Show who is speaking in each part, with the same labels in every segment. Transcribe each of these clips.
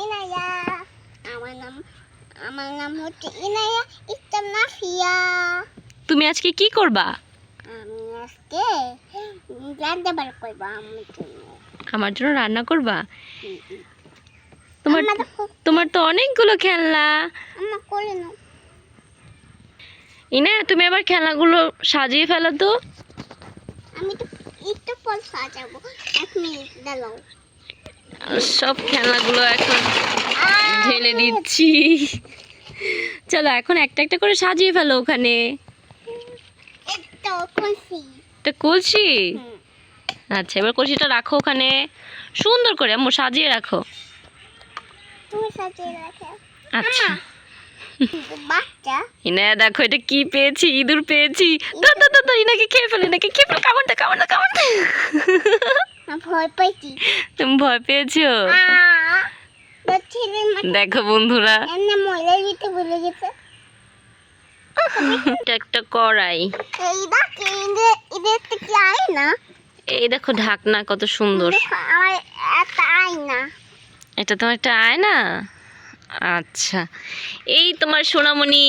Speaker 1: ইনায়া। আমার নাম হচ্ছে ইনায়া ইসলাম নাফিয়া।
Speaker 2: তুমি আজকে কি করবা?
Speaker 1: আমি আজকে রান্না বার করবো আমার জন্য।
Speaker 2: আমার জন্য রান্না করবা?
Speaker 1: হুম, হুম।
Speaker 2: তোমার তো অনেকগুলো খেলনা।
Speaker 1: আম্মা করে নাও।
Speaker 2: ইনা, তুমি আবার খেলনাগুলো সাজিয়ে ফেলো তো।
Speaker 1: আমি তো একটু পর সাজাবো, 1 মিনিট দাঁড়াও।
Speaker 2: সব খেলনাগুলো এখন ঢেলে দিচ্ছি। চলো এখন একটা একটা করে সাজিয়ে ফেলো ওখানে।
Speaker 1: একটা খুশি।
Speaker 2: একটা কলসি। আচ্ছা, এবার কলসিটা রাখো ওখানে সুন্দর করে, আম্মু সাজিয়ে রাখো।
Speaker 1: তুমি সাজিয়ে রাখো।
Speaker 2: আচ্ছা।
Speaker 1: বাচ্চা
Speaker 2: ইনা দেখো এটা কি পেয়েছি, ইঁদুর পেয়েছি। তো তো তো ইনাকে খেয়ে ফেলে, ইনাকে খেয়ে ফেলে। কামড়টা কামড়টা কামড়টা।
Speaker 1: ভয় পাইছি।
Speaker 2: তুমি ভয় পেয়েছো? দেখো বন্ধুরা,
Speaker 1: এমনি ময়লা দিতে ভুলে গেছে।
Speaker 2: এটা একটা কড়াই।
Speaker 1: এই দেখো, এদের তো কি আয়না?
Speaker 2: এই দেখো ঢাকনা কত সুন্দর।
Speaker 1: দেখো, আমার একটা আয়না।
Speaker 2: এটা তোমার একটা আয়না? আচ্ছা, এই তোমার সোনামণি,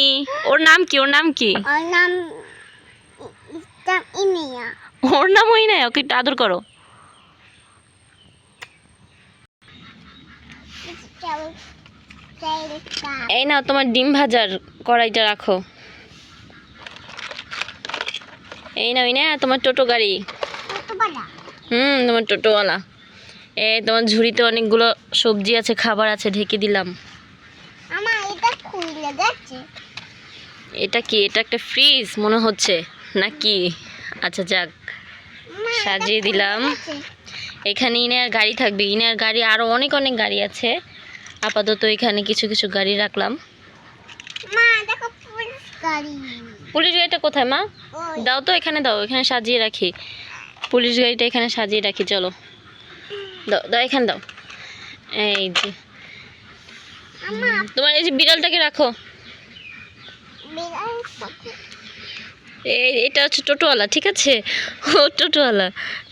Speaker 2: ওর নাম কি? ওর নাম কি?
Speaker 1: ওর নাম ইসলাম ইনিয়া।
Speaker 2: ওর নাম ওই না, ওকে একটু আদর করো। এই নাও তোমার ডিম ভাজার কড়াইটা রাখো। এই নাও না তোমার টোটো গাড়ি। তোমার টোটোওয়ালা। এই তোমার ঝুড়িতে অনেকগুলো সবজি আছে, খাবার আছে, ঢেকে দিলাম।
Speaker 1: আমার এটা খুলে যাচ্ছে।
Speaker 2: এটা কি? এটা একটা ফ্রিজ মনে হচ্ছে নাকি? আচ্ছা যাক, সাজিয়ে দিলাম। এখানে ইনার গাড়ি থাকবে, ইনার গাড়ি আরো অনেক অনেক গাড়ি আছে। আপাতত এখানে কিছু কিছু গাড়ি রাখলাম।
Speaker 1: মা দেখো পুলিশ গাড়ি।
Speaker 2: পুলিশ গাড়িটা কোথায় মা? দাও তো, এখানে দাও, এখানে সাজিয়ে রাখি। পুলিশ গাড়িটা এখানে সাজিয়ে রাখি, চলো দাও দাও, এখানে দাও। এই যে তোমার এই যে বিড়ালটাকে রাখো। এই এটা হচ্ছে টোটোওয়ালা, ঠিক আছে? ও টোটোওয়ালা,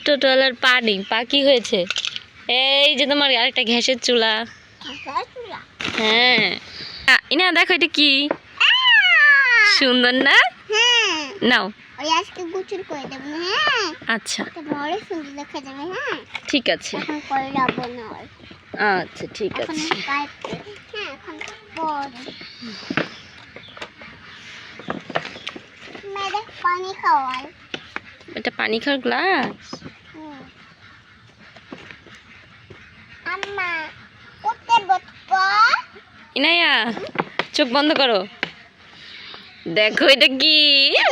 Speaker 2: টোটোওয়ালার পা নেই, পা কি হয়েছে? এই যে তোমার আরেকটা গ্যাসের চুলা। হ্যাঁ ইনা দেখো এটা কি সুন্দর না?
Speaker 1: হ্যাঁ,
Speaker 2: নাও।
Speaker 1: ওই আজকে গোসল করে দেব। হ্যাঁ,
Speaker 2: আচ্ছা
Speaker 1: এটা বড় সুন্দর দেখা যাবে। হ্যাঁ,
Speaker 2: ঠিক আছে।
Speaker 1: এখন করে যাবো না আর।
Speaker 2: আচ্ছা ঠিক
Speaker 1: এখন
Speaker 2: আছে।
Speaker 1: পাইপ। হ্যাঁ, এখন পর মেরে পানি খাওয়াই।
Speaker 2: এটা পানি খাওয়ার গ্লাস।
Speaker 1: আম্মা উঠতে বসবো।
Speaker 2: ইনায়া চোখ বন্ধ করো, দেখো এটা কি?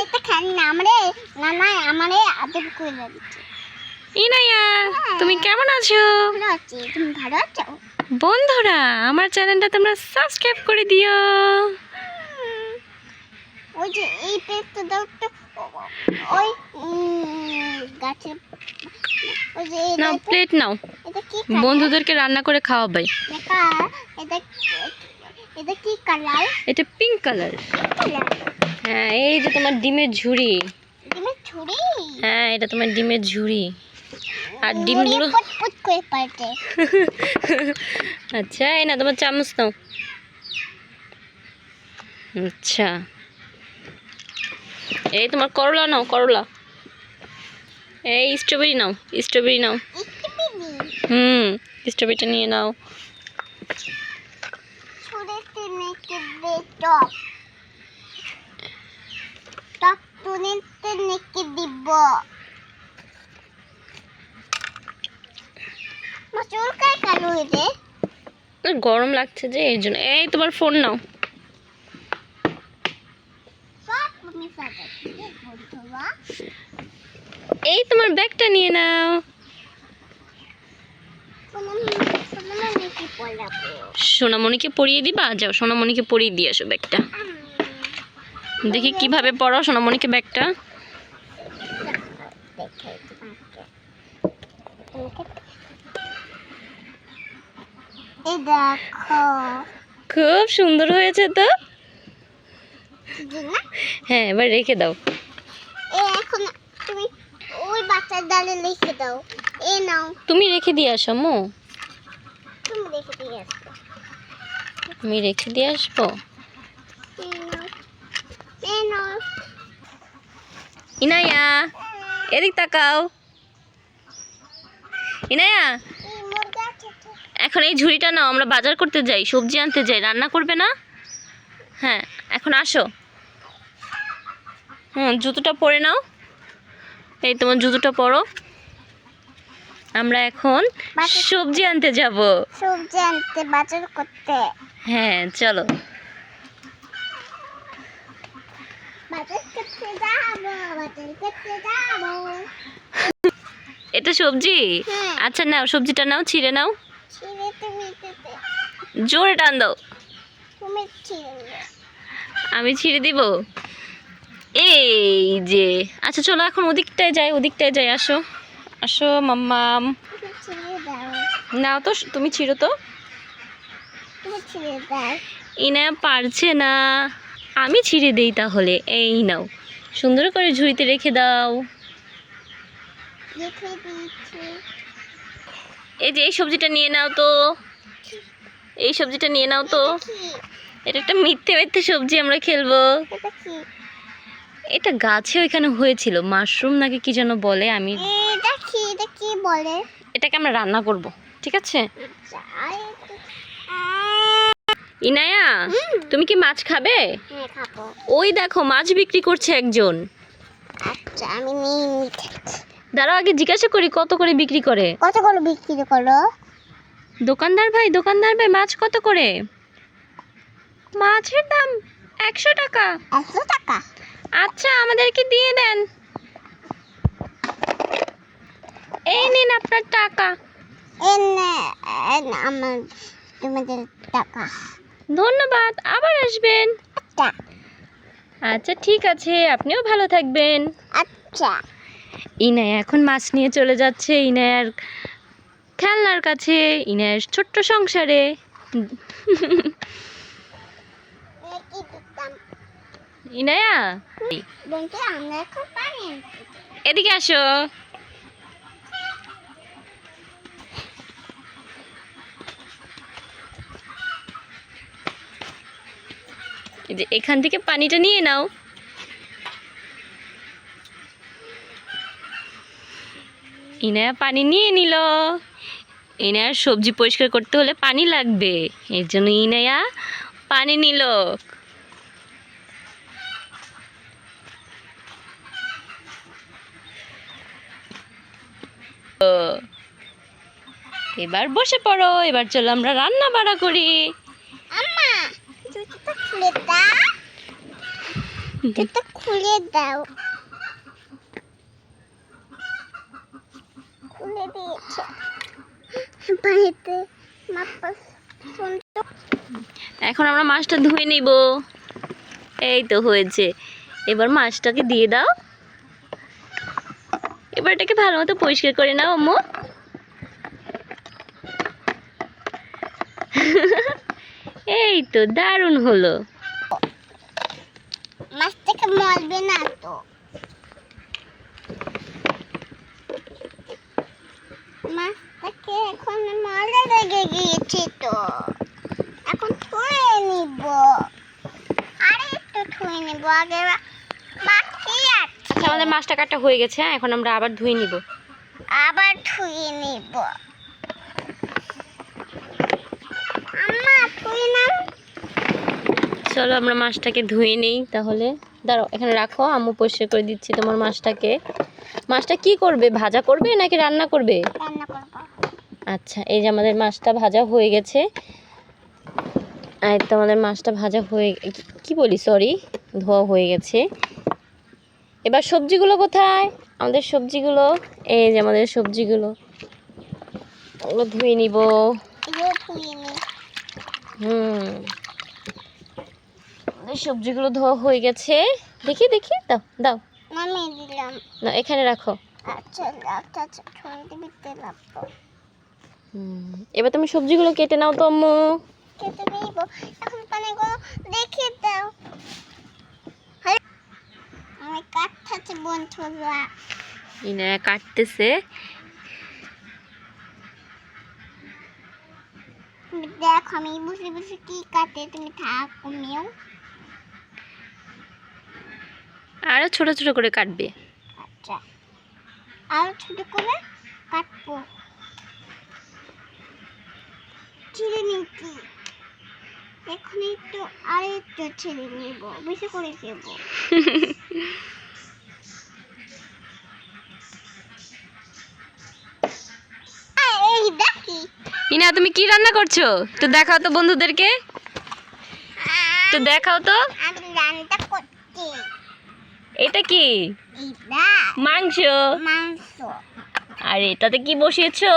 Speaker 1: এটা খান না আমারে, না না আমারে আদর করে দিচ্ছে।
Speaker 2: ইনায়া তুমি কেমন আছো?
Speaker 1: ভালো আছি, তুমি ভালো আছো?
Speaker 2: বন্ধুরা আমার চ্যানেলটা তোমরা সাবস্ক্রাইব করে দিও।
Speaker 1: ওই যে এই পেজটা দাও তো, ওই গাছে ওই যে
Speaker 2: নাও প্লেট নাও,
Speaker 1: এটা কি
Speaker 2: বন্ধুদেরকে রান্না করে খাওয়াবাই।
Speaker 1: দেখা এটা এটা কি কালার?
Speaker 2: এটা পিঙ্ক কালার। হ্যাঁ এই যে তোমার ডিমের ঝুড়ি।
Speaker 1: ডিমের ঝুড়ি?
Speaker 2: হ্যাঁ এটা তোমার ডিমের ঝুড়ি। আর ডিমগুলো
Speaker 1: পটপট করে পাল্টে।
Speaker 2: আচ্ছা এই না তোমার চামচ নাও। আচ্ছা এই তোমার করলা নাও, করলা। এই স্ট্রবেরি নাও, স্ট্রবেরি নাও। স্ট্রবেরিটা নিয়ে নাও।
Speaker 1: ছুরিতে নেকে দে টপ টপ টুনিতে নেকে দিব। মাছুর কাই কালো রে।
Speaker 2: গরম লাগছে যে এই জন্য। এই তোমার ফোন নাও।
Speaker 1: সব তুমি সাজাচ্ছি বন্ধুরা।
Speaker 2: এই তোমার ব্যাগটা নিয়ে নাও।
Speaker 1: সোনামণিকে পড়াবো।
Speaker 2: সোনামণিকে পরিয়ে দিবা? যাও সোনামণিকে পরিয়ে দিয়ে আসো ব্যাগটা। দেখি কিভাবে পড়াও সোনামণিকে ব্যাগটা।
Speaker 1: এই দেখো
Speaker 2: খুব সুন্দর হয়েছে তো। হ্যাঁ এবার রেখে দাও।
Speaker 1: এখন তুমি ওই বাচ্চার ডালে লিখে দাও। এ নাও
Speaker 2: তুমি রেখে দিয়ে আসো মো।
Speaker 1: তুমি রেখে দিয়ে আসবো।
Speaker 2: আমি রেখে দিয়ে আসবো। ইনায়া এদিক তাকাও। ইনায়া এখন এই ঝুড়িটা নাও, আমরা বাজার করতে যাই, সবজি আনতে যাই, রান্না করবে না? হ্যাঁ এখন আসো। জুতোটা পরে নাও, এই তোমার জুতোটা পরো। আমরা এখন সবজি আনতে যাব।
Speaker 1: সবজি আনতে, বাজার করতে।
Speaker 2: হ্যাঁ চলো।
Speaker 1: বাজার করতে যাবো, বাজার করতে যাবো।
Speaker 2: এটা সবজি?
Speaker 1: হ্যাঁ।
Speaker 2: আচ্ছা নাও, সবজিটা নাও, ছিঁড়ে নাও।
Speaker 1: ছিঁড়ে তুমি দিতে,
Speaker 2: জোরে টান দাও।
Speaker 1: তুমি ছিঁড়ে।
Speaker 2: আমি ছিঁড়ে দিব। এই যে, আচ্ছা চলো এখন ওদিকটায় যাই, ওদিকটায় যাই, আসো আসো মাম্মাম।
Speaker 1: তুমি ছিঁড়ে দাও,
Speaker 2: নাও তো, তুমি ছিঁড়ো তো।
Speaker 1: তুমি ছিঁড়ে দাও।
Speaker 2: ইনা পারছে না, আমি ছিঁড়ে দেই তাহলে। এই নাও, সুন্দর করে ঝুড়িতে রেখে দাও।
Speaker 1: রেখে দিচ্ছি।
Speaker 2: এই যে এই সবজিটা নিয়ে নাও তো, এই সবজিটা নিয়ে নাও তো।
Speaker 1: কি?
Speaker 2: এটা একটা মিথ্যে মিথ্যে সবজি, আমরা খেলবো।
Speaker 1: এটা কি?
Speaker 2: এটা গাছে ওইখানে হয়েছিল, মাশরুম নাকি কি যেন বলে। আমি
Speaker 1: এটা কি? এটা কি বলে?
Speaker 2: এটাকে আমরা রান্না করব, ঠিক আছে?
Speaker 1: আচ্ছা,
Speaker 2: ইনায়া তুমি কি মাছ খাবে?
Speaker 1: হ্যাঁ খাবো।
Speaker 2: ওই দেখো মাছ বিক্রি করছে একজন।
Speaker 1: আচ্ছা আমি নিয়ে নিচ্ছি।
Speaker 2: দাঁড়াও আগে জিজ্ঞাসা করি কত করে বিক্রি করে।
Speaker 1: কত করে বিক্রি করো?
Speaker 2: দোকানদার ভাই, দোকানদার ভাই, মাছ কত করে? মাছের দাম 100 টাকা।
Speaker 1: 100 টাকা?
Speaker 2: আচ্ছা আমাদেরকে দিয়ে দেন, এই নিন আপনার টাকা।
Speaker 1: আমার তোমাদের টাকা।
Speaker 2: ধন্যবাদ, আবার আসবেন।
Speaker 1: আচ্ছা
Speaker 2: আচ্ছা ঠিক আছে, আপনিও ভালো থাকবেন।
Speaker 1: আচ্ছা।
Speaker 2: ইনায়া এখন মাছ নিয়ে চলে যাচ্ছে ইনায়ার খেলনার কাছে, ইনায়ার ছোট্ট সংসারে।
Speaker 1: কি দিতাম?
Speaker 2: ইনায়া
Speaker 1: বন্ধু আমরা এখন পানি আনতে যাই।
Speaker 2: এদিকে আসো। এই যে এখান থেকে পানিটা নিয়ে নাও। ইনায়া পানি নিয়ে নিল। ইনায়ার সবজি পরিষ্কার করতে হলে পানি লাগবে, এর জন্য ইনায়া পানি নিল। এবার বসে পড়ো, এবার চলো আমরা রান্না বাড়া করি।
Speaker 1: আম্মা জুতোটা খুলে দাও, জুতো খুলে দাও। খুলে দিয়েছে। পানিতে মাপা সুন্দর।
Speaker 2: এখন আমরা মাছটা ধুয়ে নিব। এই তো হয়েছে, এবার মাছটাকে দিয়ে দাও। এবার এটাকে ভালো মতো পরিষ্কার করে নাও আম্মু। এই তো দারুণ হলো।
Speaker 1: মাছটাকে মলবে না তো। মাছটাকে এখন মলে লেগে গিয়েছে তো, এখন ধুয়ে নিব। আরে একটু ধুয়ে নিব, আগে বাকি আছে।
Speaker 2: আচ্ছা আমাদের মাছটা কাটা হয়ে গেছে, হ্যাঁ এখন আমরা আবার ধুয়ে নিব।
Speaker 1: আবার ধুয়ে নিব। আম্মা ধুয়ে নাও।
Speaker 2: চলো আমরা মাছটাকে ধুয়ে নিই তাহলে। দাঁড়াও এখানে রাখো, আম্মু পরিষ্কার করে দিচ্ছি তোমার মাছটাকে। মাছটা কি করবে, ভাজা করবে নাকি রান্না করবে?
Speaker 1: রান্না করব।
Speaker 2: আচ্ছা এই যে আমাদের মাছটা ভাজা হয়ে গেছে। আর তো আমাদের মাছটা ভাজা হয়ে, কি বলি সরি, ধোয়া হয়ে গেছে। এবার সবজিগুলো কোথায়? আমাদের সবজিগুলো, এই যে আমাদের সবজিগুলো, ওগুলো ধুয়ে নিব।
Speaker 1: এগুলো ধুয়ে নি।
Speaker 2: আমাদের সবজিগুলো ধোয়া হয়ে গেছে। দেখি দেখি, দাও দাও,
Speaker 1: নামিয়ে দিলাম।
Speaker 2: না এখানে রাখো।
Speaker 1: আচ্ছা আচ্ছা আচ্ছা, ধুয়ে দিতে লাগবো।
Speaker 2: এবার তুমি সবজিগুলো কেটে নাও তো আম্মু।
Speaker 1: কেটে নিব। এখন পানিগুলো রেখে দাও। আমি কাটতেছি বন্ধুরা।
Speaker 2: ইনায়া কাটতেছে।
Speaker 1: তুমি দেখো আমি বসে বসে কি কাটে, তুমি থাকো মেও।
Speaker 2: আরো ছোট ছোট করে কাটবে।
Speaker 1: আচ্ছা, আর ছোট করে কাটবো। ছিঁড়ে নিচ্ছি এখন, একটু আর একটু ছিঁড়ে নিব, বেশি করে দেবো। এই দেখি
Speaker 2: ইনা তুমি কি রান্না করছো? একটু দেখাও তো বন্ধুদেরকে, একটু দেখাও তো।
Speaker 1: আমি রান্না করছি।
Speaker 2: এটা কি?
Speaker 1: এটা
Speaker 2: মাংস।
Speaker 1: মাংস।
Speaker 2: আর এটাতে কি বসিয়েছো?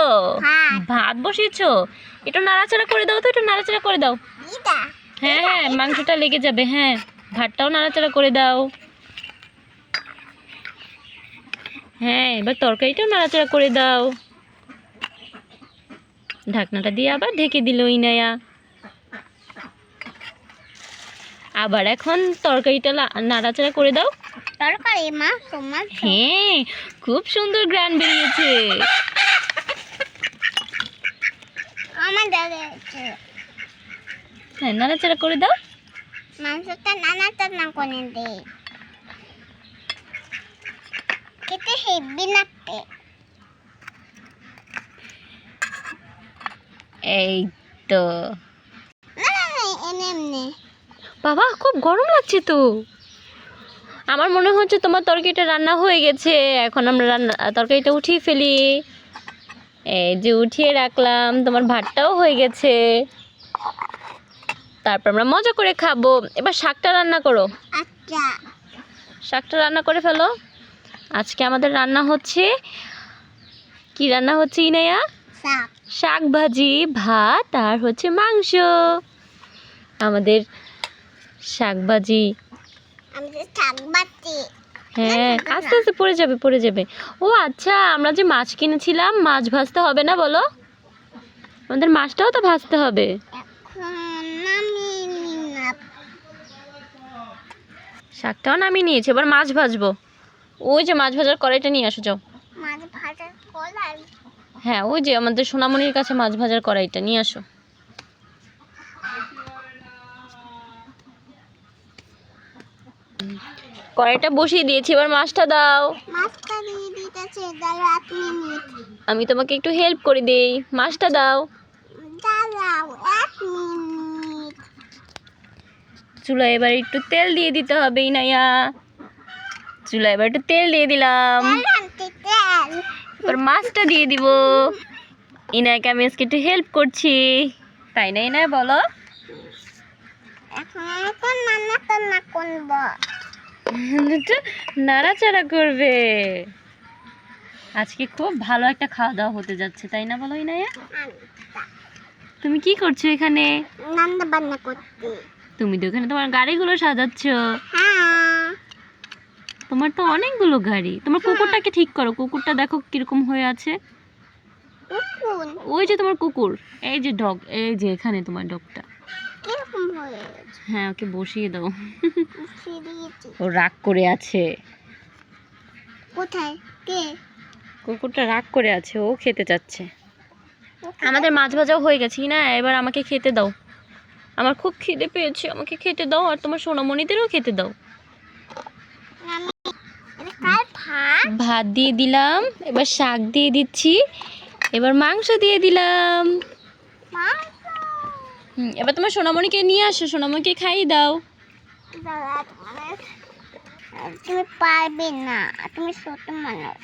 Speaker 1: ভাত।
Speaker 2: ভাত বসিয়েছো। একটু নাড়াচাড়া করে দাও তো, একটু নাড়াচাড়া করে দাও।
Speaker 1: এটা
Speaker 2: হ্যাঁ হ্যাঁ, মাংসটা লেগে যাবে। হ্যাঁ, ভাতটাও নাড়াচাড়া করে দাও। হ্যাঁ, এবার তরকারিটাও নাড়াচাড়া করে দাও। ঢাকনাটা দিয়ে আবার ঢেকে দিল ইনায়া। আবার এখন তরকারিটা নাড়াচাড়া করে দাও।
Speaker 1: তরকারি মাংস মাংস।
Speaker 2: হ্যাঁ, খুব সুন্দর গ্রান বেরিয়েছে।
Speaker 1: আমার দাদা
Speaker 2: হ্যাঁ, নাড়াচাড়া করে দাও।
Speaker 1: মাংসটা নানা করে দে, খেতে হেবি লাগবে।
Speaker 2: এই তো।
Speaker 1: না না না, এনে এমনি।
Speaker 2: বাবা, খুব গরম লাগছে তো। আমার মনে হচ্ছে তোমার তরকারিটা রান্না হয়ে গেছে। এখন আমরা তরকারিটা উঠিয়ে ফেলি। এই যে উঠিয়ে রাখলাম, তোমার ভাতটাও হয়ে গেছে। তারপর আমরা মজা করে খাবো। এবার শাকটা রান্না করো।
Speaker 1: আচ্ছা,
Speaker 2: শাকটা রান্না করে ফেলো। আজকে আমাদের রান্না হচ্ছে, কি রান্না হচ্ছে ইনায়া?
Speaker 1: শাক।
Speaker 2: শাক ভাজি, ভাত আর হচ্ছে মাংস। আমাদের শাক ভাজি।
Speaker 1: আমি তো শাক বাটি।
Speaker 2: হ্যাঁ, আস্তে আস্তে পড়ে যাবে পড়ে যাবে। ও আচ্ছা, আমরা যে মাছ কিনেছিলাম, মাছ ভাজতে হবে না বলো? আমাদের মাছটাও তো ভাজতে হবে।
Speaker 1: এখন নামিয়ে নিলাম।
Speaker 2: শাকটাও নামিয়ে নিয়েছি, এবার মাছ ভাজবো। ওই যে মাছ ভাজার কড়াইটা নিয়ে আসো যাও।
Speaker 1: মাছ ভাজার কলাই।
Speaker 2: হ্যাঁ, ওই যে আমাদের সোনামণির কাছে মাছ ভাজার কড়াইটা নিয়ে আসো। কড়াইটা বসিয়ে দিয়েছি, এবার মাছটা দাও।
Speaker 1: মাছটা দিয়ে দিতেছে, দাঁড়াও 1 মিনিট।
Speaker 2: আমি তোমাকে একটু হেল্প করে দেই। মাছটা দাও।
Speaker 1: দাঁড়াও 1 মিনিট।
Speaker 2: চুলায় এবার একটু তেল দিয়ে দিতে হবে ইনায়া। চুলায় এবার একটু তেল দিয়ে দিলাম।
Speaker 1: তেল।
Speaker 2: এবার মাছটা দিয়ে দিব। ইনায়াকে আমি আজকে একটু হেল্প করছি, তাই না ইনায়া বলো?
Speaker 1: এখন তো রান্না করব।
Speaker 2: একটু নাড়াচাড়া করবে। আজকে খুব ভালো একটা খাওয়া দাওয়া হতে যাচ্ছে, তাই না বলো ইনায়া? তুমি কি করছো এখানে?
Speaker 1: রান্না বান্না করতে।
Speaker 2: তুমি তো এখানে তোমার গাড়িগুলো সাজাচ্ছ।
Speaker 1: হ্যাঁ।
Speaker 2: তোমার তো অনেকগুলো গাড়ি। তোমার কুকুরটাকে ঠিক করো, কুকুরটা দেখো কিরকম হয়ে আছে।
Speaker 1: কুকুর
Speaker 2: ওই যে তোমার কুকুর, এই যে ডগ, এই যে এখানে তোমার ডগটা।
Speaker 1: কিরকম হয়ে গেছে?
Speaker 2: হ্যাঁ, ওকে বসিয়ে দাও।
Speaker 1: বসিয়ে দিয়েছি।
Speaker 2: ও রাগ করে আছে।
Speaker 1: কোথায়? কে?
Speaker 2: কুকুরটা রাগ করে আছে, ও খেতে চাচ্ছে। আমাদের মাছ ভাজাও হয়ে গেছে না, এবার আমাকে খেতে দাও। আমার খুব খিদে পেয়েছে, আমাকে খেতে দাও। আর তোমার সোনামণিদেরও খেতে দাও।
Speaker 1: আমি এটা কার ভাত?
Speaker 2: ভাত দিয়ে দিলাম, এবার শাক দিয়ে দিচ্ছি, এবার মাংস দিয়ে দিলাম।
Speaker 1: মাংস।
Speaker 2: এবার তোমার সোনামণিকে নিয়ে আসো, সোনামণিকে খাইয়ে দাও।
Speaker 1: দাদা তুমি পারবে না, তুমি ছোট মানুষ।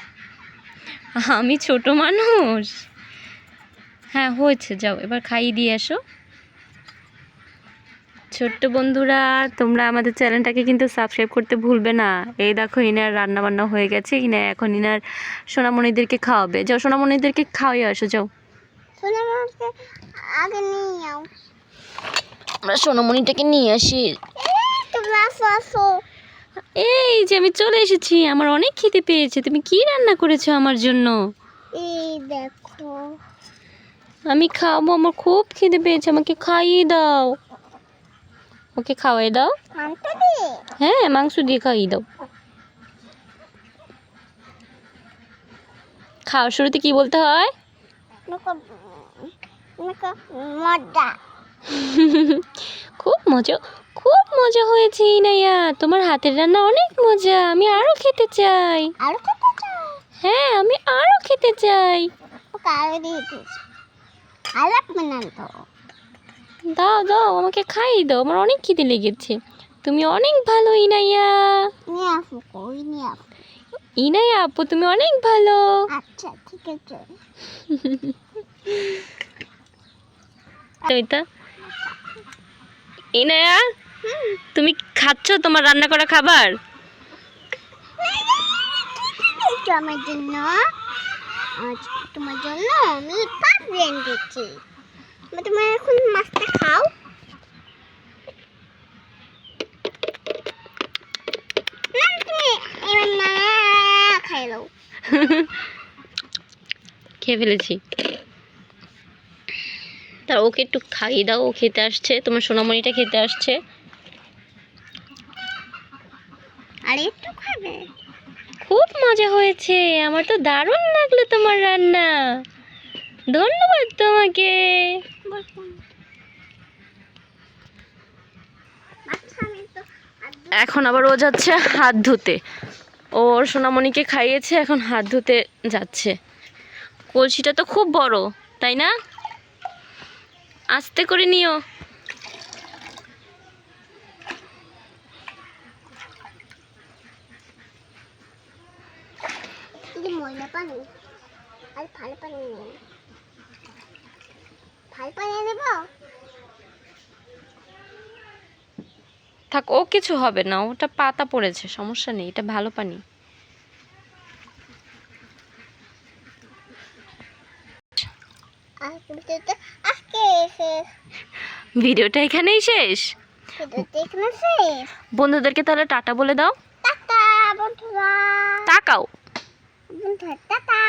Speaker 2: আমি ছোট মানুষ? হ্যাঁ হয়েছে, যাও এবার খাইয়ে দিয়ে আসো। ছোট্ট বন্ধুরা, তোমরা আমাদের চ্যানেলটাকে কিন্তু সাবস্ক্রাইব করতে ভুলবে না। এই দেখো ইনার রান্না বান্না হয়ে গেছে। এখন ইনার সোনামণিদেরকে খাওয়াবে। যাও সোনামণিদেরকে খাওয়াই আসো, যাও।
Speaker 1: ছোট মানুষকে আগে নিয়ে যাও।
Speaker 2: আমরা সোনামণিটাকে নিয়ে আসি।
Speaker 1: তোমরা আসো।
Speaker 2: এই যে আমি চলে এসেছি, আমার অনেক খিদে পেয়েছে। তুমি কি রান্না করেছো আমার জন্য?
Speaker 1: এই দেখো।
Speaker 2: আমি খাবো, আমার খুব খিদে পেয়েছে, আমাকে খাইয়ে দাও। ওকে খাওয়াই দাও।
Speaker 1: মাংস দিয়ে।
Speaker 2: হ্যাঁ, মাংস দিয়ে খাইয়ে দাও। খাওয়ার শুরুতে কি বলতে হয়?
Speaker 1: মজা।
Speaker 2: খুব মজা হয়েছে ইনাইয়া, তোমার হাতের রান্না অনেক মজা, আমি আরো খেতে চাই।
Speaker 1: আরো খেতে চাও?
Speaker 2: হ্যাঁ, আমি আরো খেতে চাই।
Speaker 1: ওকে আরো দিয়ে দিয়েছি। আর লাগবে না তো।
Speaker 2: দাও দাও, আমাকে খাইয়ে দাও, আমার অনেক খিদে লেগেছে। তুমি অনেক ভালো ইনাইয়া।
Speaker 1: নিয়ে আসো, কই নিয়ে আসো।
Speaker 2: ইনাইয়া আপু, তুমি অনেক ভালো।
Speaker 1: আচ্ছা ঠিক আছে।
Speaker 2: তো ইনায়া, তুমি খাচ্ছ তোমার রান্না করা খাবার?
Speaker 1: একটু আমার জন্য, আজ তোমার জন্য আমি পাপ রেঁধেছি। তুমি এখন মাছটা খাও। না তুমি এবার না খাই দাও।
Speaker 2: খেয়ে ফেলেছি। তা ওকে একটু খাইয়ে দাও, ও খেতে আসছে, তোমার সোনামণিটা খেতে আসছে।
Speaker 1: আর একটু খাবে।
Speaker 2: খুব মজা হয়েছে, আমার তো দারুণ লাগলো তোমার রান্না। ধন্যবাদ তোমাকে। এখন আবার ও যাচ্ছে হাত ধুতে, ওর সোনামণিকে খাইয়েছে, এখন হাত ধুতে যাচ্ছে। কলসিটা তো খুব বড়, তাই না? আস্তে করে নিও।
Speaker 1: ময়লা পানি আর ভালো পানি নেই। ভালো পানি নেব।
Speaker 2: থাক, ও কিছু হবে না, ওটা পাতা পড়েছে, সমস্যা নেই, এটা ভালো পানি। ভিডিওটা এখানেই শেষ। বন্ধুদেরকে তাহলে টাটা বলে দাও।
Speaker 1: টাটা বন্ধুরা।
Speaker 2: তাকাও।
Speaker 1: বন্ধুরা টাটা।